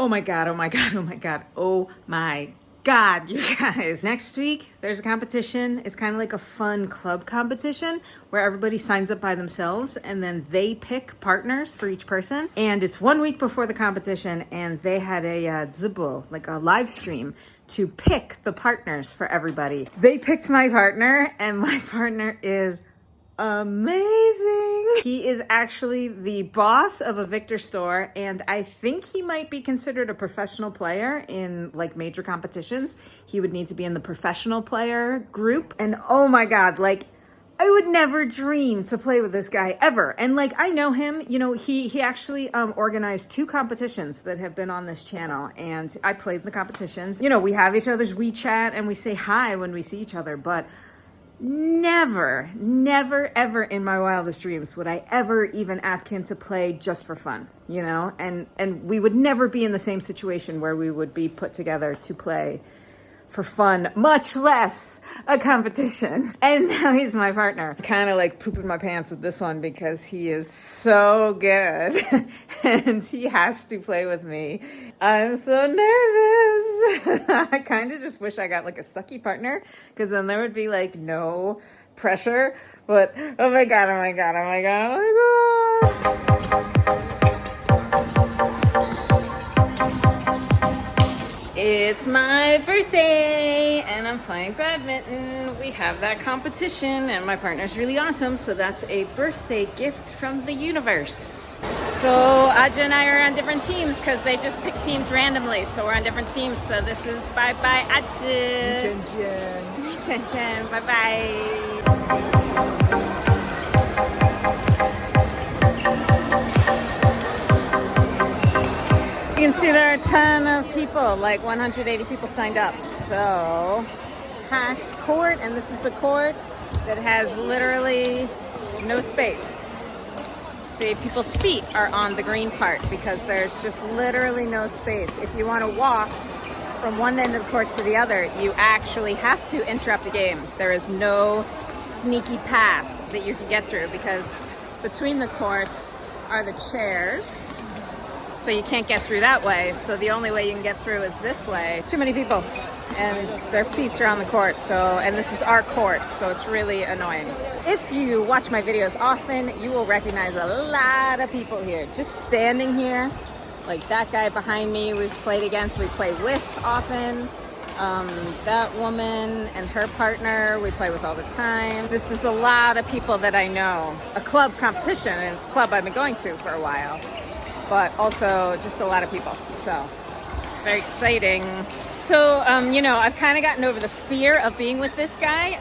Oh my God, oh my God, oh my God, oh my God, you guys. Next week, there's a competition. It's kind of like a fun club competition where everybody signs up by themselves and then they pick partners for each person. And it's 1 week before the competition and they had a Zibul, like a live stream to pick the partners for everybody. They picked my partner and my partner is amazing. He is actually the boss of a Victor store and I think he might be considered a professional player in like major competitions. He would need to be in the professional player group. And oh my God, like I would never dream to play with this guy ever. And like, I know him, you know, he actually organized 2 competitions that have been on this channel and I played in the competitions. You know, we have each other's WeChat and we say hi when we see each other, but never, ever in my wildest dreams would I ever even ask him to play just for fun, you know? And we would never be in the same situation where we would be put together to play for fun, much less a competition. And now he's my partner. Kind of like pooping my pants with this one because he is so good and he has to play with me. I'm so nervous. I kind of just wish I got like a sucky partner because then there would be like no pressure. But oh my God, oh my God, oh my God, oh my God. It's my birthday and I'm playing badminton. We have that competition and my partner's really awesome. So that's a birthday gift from the universe. So Aja and I are on different teams because they just pick teams randomly. So we're on different teams. So this is bye-bye Aja. Bye-bye. You can see there are a ton of people, like 180 people signed up. So, packed court, and this is the court that has literally no space. See, people's feet are on the green part because there's just literally no space. If you want to walk from one end of the court to the other, you actually have to interrupt the game. There is no sneaky path that you can get through because between the courts are the chairs. So you can't get through that way. So the only way you can get through is this way. Too many people and their feet are on the court. So, and this is our court. So it's really annoying. If you watch my videos often, you will recognize a lot of people here. Just standing here, like that guy behind me we've played against, we play with often. That woman and her partner we play with all the time. This is a lot of people that I know. A club competition, and it's a club I've been going to for a while. But also just a lot of people. So it's very exciting. So, you know, I've kind of gotten over the fear of being with this guy.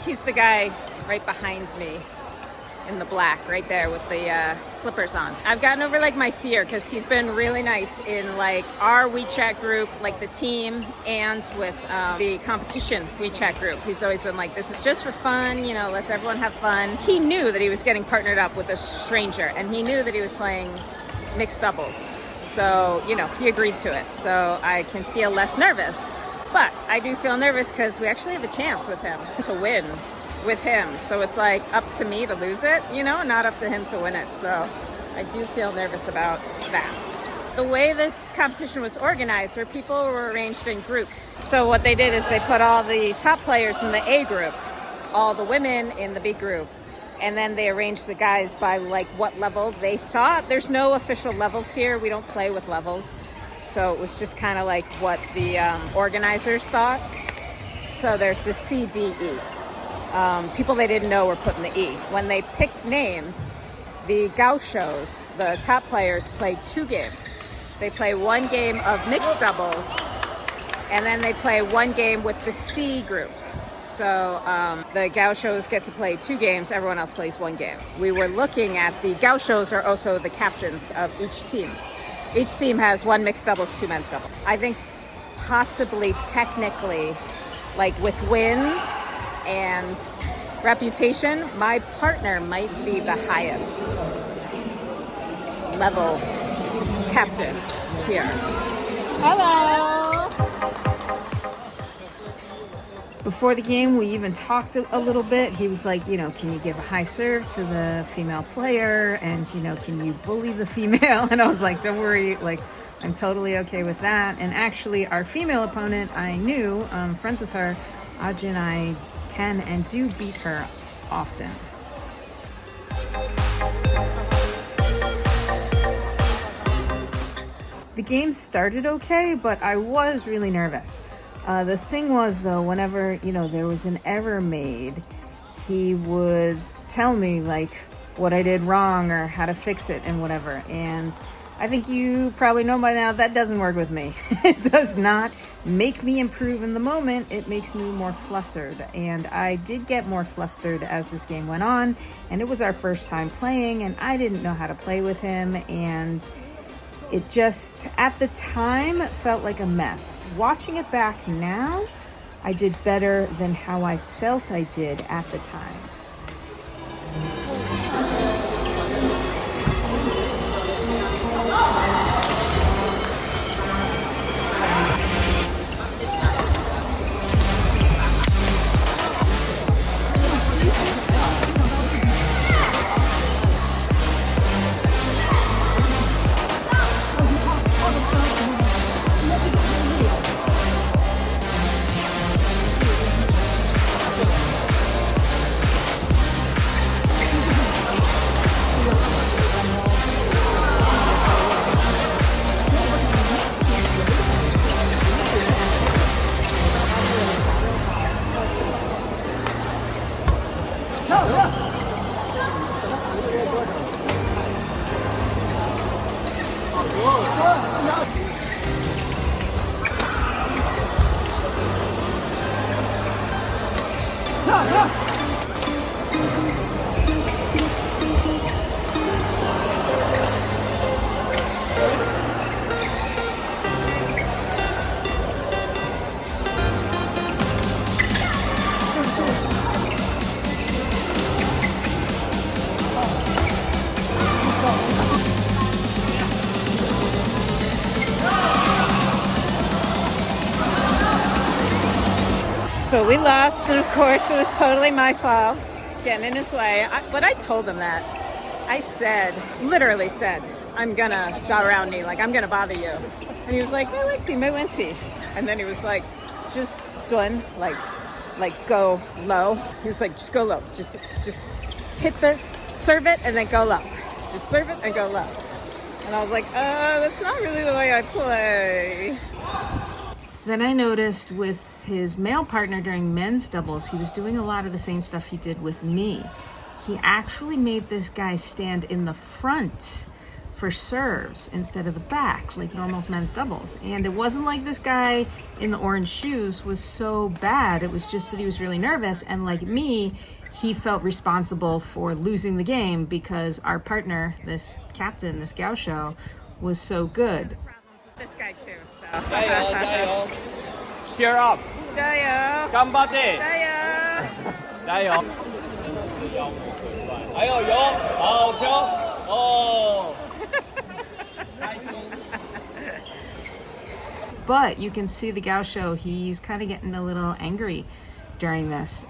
He's the guy right behind me in the black, right there with the slippers on. I've gotten over like my fear because he's been really nice in like our WeChat group, like the team, and with the competition WeChat group. He's always been like, this is just for fun, you know, let's everyone have fun. He knew that he was getting partnered up with a stranger and he knew that he was playing mixed doubles. So, you know, he agreed to it. So I can feel less nervous. But I do feel nervous because we actually have a chance with him to win with him. So it's like up to me to lose it, you know, not up to him to win it. So I do feel nervous about that. The way this competition was organized where people were arranged in groups. So what they did is they put all the top players in the A group, all the women in the B group, and then they arranged the guys by like what level they thought. There's no official levels here. We don't play with levels. So it was just kind of like what the organizers thought. So there's the C, D, E. People they didn't know were put in the E. When they picked names, the gauchos, the top players, play 2 games. They play 1 game of mixed doubles, and then they play 1 game with the C group. So the gauchos get to play 2 games, everyone else plays 1 game. We were looking at the gauchos are also the captains of each team. Each team has 1 mixed doubles, 2 men's doubles. I think possibly technically, like with wins and reputation, my partner might be the highest level captain here. Hello! Before the game, we even talked a little bit. He was like, you know, can you give a high serve to the female player? And, you know, can you bully the female? And I was like, don't worry, like, I'm totally okay with that. And actually, our female opponent, I knew, friends with her, Aja and I can and do beat her often. The game started okay, but I was really nervous. The thing was, though, whenever, there was an error made, he would tell me, like, what I did wrong or how to fix it and whatever. And I think you probably know by now that doesn't work with me. It does not make me improve in the moment. It makes me more flustered. And I did get more flustered as this game went on. And it was our first time playing, and I didn't know how to play with him. And it just, at the time, felt like a mess. Watching it back now, I did better than how I felt I did at the time. So we lost, and of course it was totally my fault, getting in his way. But I told him that. I literally said, I'm gonna around me, like I'm gonna bother you. And he was like, my wenti. And then he was like, just done, like go low. He was like, just go low. Just hit serve it and then go low. Just serve it and go low. And I was like, that's not really the way I play. Then I noticed with his male partner during men's doubles, he was doing a lot of the same stuff he did with me. He actually made this guy stand in the front for serves instead of the back, like normal men's doubles. And it wasn't like this guy in the orange shoes was so bad. It was just that he was really nervous. And like me, he felt responsible for losing the game because our partner, this captain, this gaucho, was so good. This guy too, so. 자요. Cheer up. 자요. 간바데. 자요. 자요. 아유, But you can see the gaucho, he's kind of getting a little angry during this.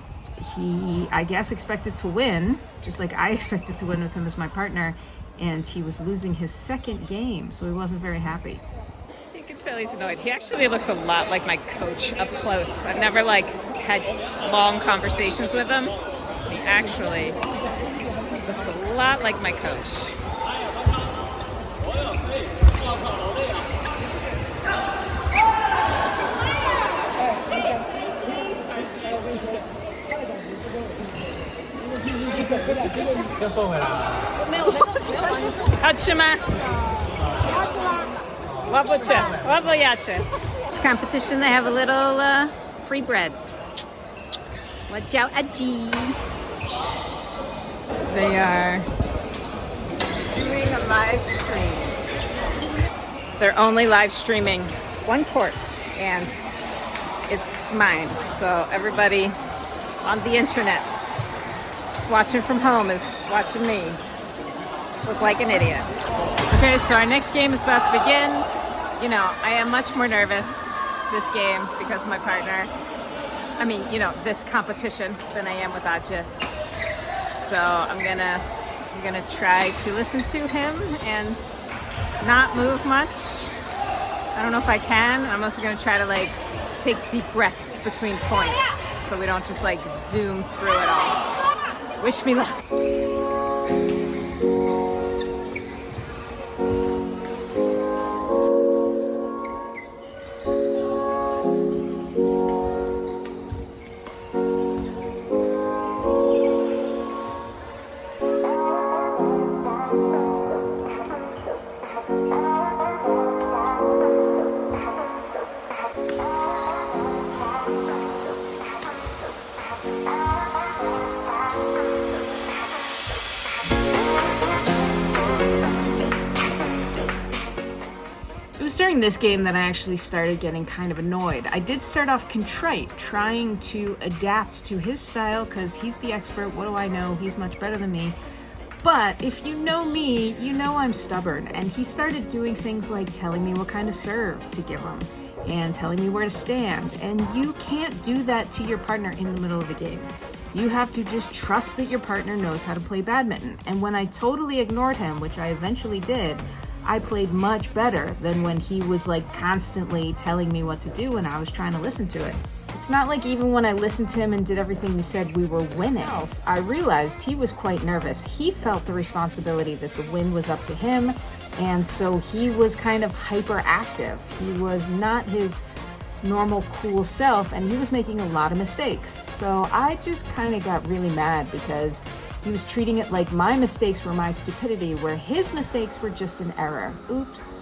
He, I guess, expected to win, just like I expected to win with him as my partner, and he was losing his second game, so he wasn't very happy. You can tell he's annoyed. He actually looks a lot like my coach up close. I've never had long conversations with him. He actually looks a lot like my coach. It's competition. They have a little free bread. Watch out, Aji. They are doing a live stream. They're only live streaming one court, and it's mine. So everybody on the internet watching from home is watching me look like an idiot. Okay, so our next game is about to begin. You know, I am much more nervous this game because of my partner. I mean, you know, this competition than I am with Aja. So I'm gonna try to listen to him and not move much I don't know if I can. I'm also gonna try to like take deep breaths between points so we don't just like zoom through it all. Wish me luck. It was during this game that I actually started getting kind of annoyed. I did start off contrite, trying to adapt to his style because he's the expert. What do I know? He's much better than me. But if you know me, you know I'm stubborn. And he started doing things like telling me what kind of serve to give him and telling me where to stand. And you can't do that to your partner in the middle of a game. You have to just trust that your partner knows how to play badminton. And when I totally ignored him, which I eventually did, I played much better than when he was like constantly telling me what to do and I was trying to listen to it. It's not like even when I listened to him and did everything he said, we were winning. I realized he was quite nervous. He felt the responsibility that the win was up to him, and so he was kind of hyperactive. He was not his normal cool self, and he was making a lot of mistakes. So I just kind of got really mad because he was treating it like my mistakes were my stupidity, where his mistakes were just an error. Oops.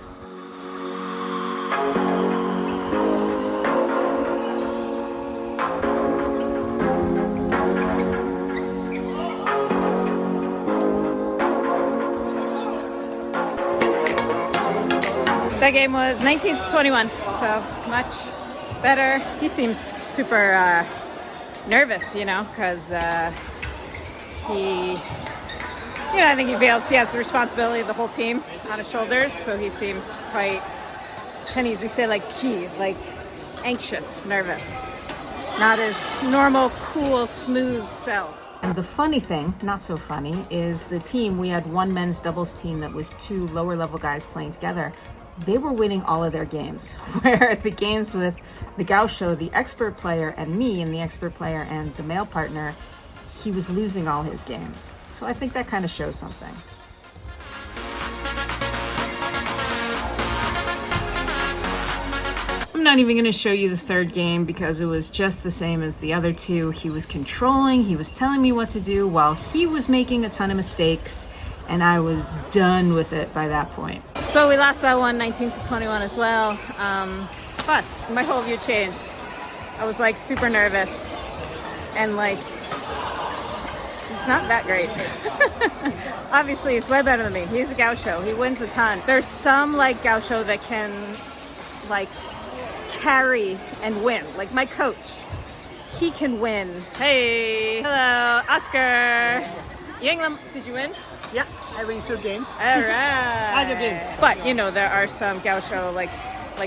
That game was 19-21, so much better. He seems super nervous, you know, because I think he feels he has the responsibility of the whole team on his shoulders, so he seems quite, Chinese we say like anxious, nervous, not his normal, cool, smooth self. And the funny thing, not so funny, is the team, we had one men's doubles team that was two lower level guys playing together. They were winning all of their games, where the games with the Gaucho, the expert player, and me, and the expert player and the male partner, he was losing all his games. So I think that kind of shows something. I'm not even going to show you the third game because it was just the same as the other two. He was controlling, he was telling me what to do while he was making a ton of mistakes, and I was done with it by that point. So we lost that one 19-21 as well, but my whole view changed. I was like super nervous and like, it's not that great. Obviously, he's way better than me. He's a Gaucho. He wins a ton. There's some like Gaucho that can like carry and win. Like my coach, he can win. Hey, hello, Oscar. Yinglam, did you win? Yeah, I win 2 games. All right. Other games. But you know, there are some Gaucho like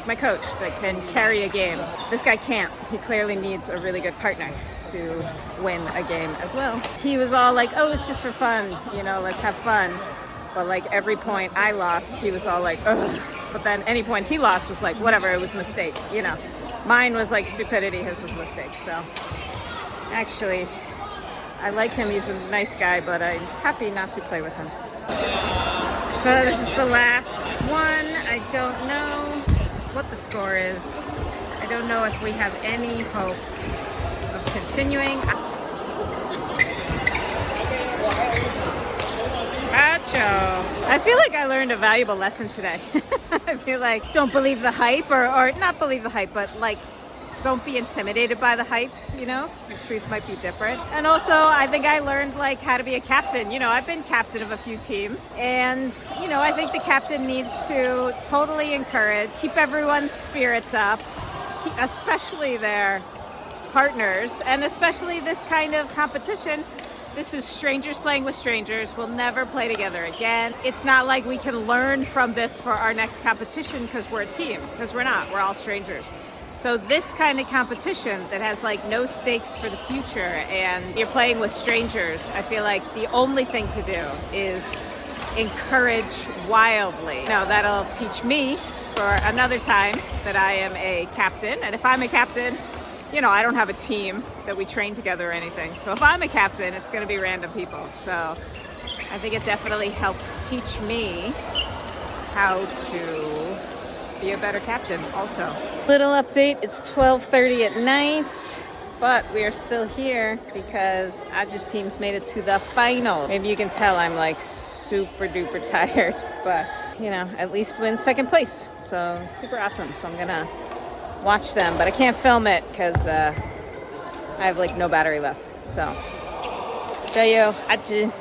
my coach that can carry a game. This guy can't. He clearly needs a really good partner to win a game as well. He was all like, oh, it's just for fun, you know, let's have fun. But like every point I lost, he was all like, ugh. But then any point he lost was like, whatever, it was a mistake, you know. Mine was like stupidity, his was a mistake. So actually, I like him, he's a nice guy, but I'm happy not to play with him. So this is the last one. I don't know what the score is. I don't know if we have any hope of continuing. Acho. I feel like I learned a valuable lesson today. I feel like don't believe the hype, or not believe the hype, but like don't be intimidated by the hype, you know, 'cause the truth might be different. And also, I think I learned like how to be a captain. You know, I've been captain of a few teams, and you know, I think the captain needs to totally encourage, keep everyone's spirits up, especially their partners, and especially this kind of competition. This is strangers playing with strangers. We'll never play together again. It's not like we can learn from this for our next competition because we're a team, because we're not. We're all strangers. So this kind of competition that has like no stakes for the future and you're playing with strangers, I feel like the only thing to do is encourage wildly. Now that'll teach me for for another time that I am a captain. And if I'm a captain, you know, I don't have a team that we train together or anything. So if I'm a captain, it's going to be random people. So I think it definitely helps teach me how to be a better captain also. Little update, it's 12:30 at night, but we are still here because Aj's team's made it to the final. Maybe you can tell I'm like super duper tired, but you know, at least win second place. So super awesome. So I'm gonna watch them, but I can't film it because I have like no battery left. So, Jayo, Aj.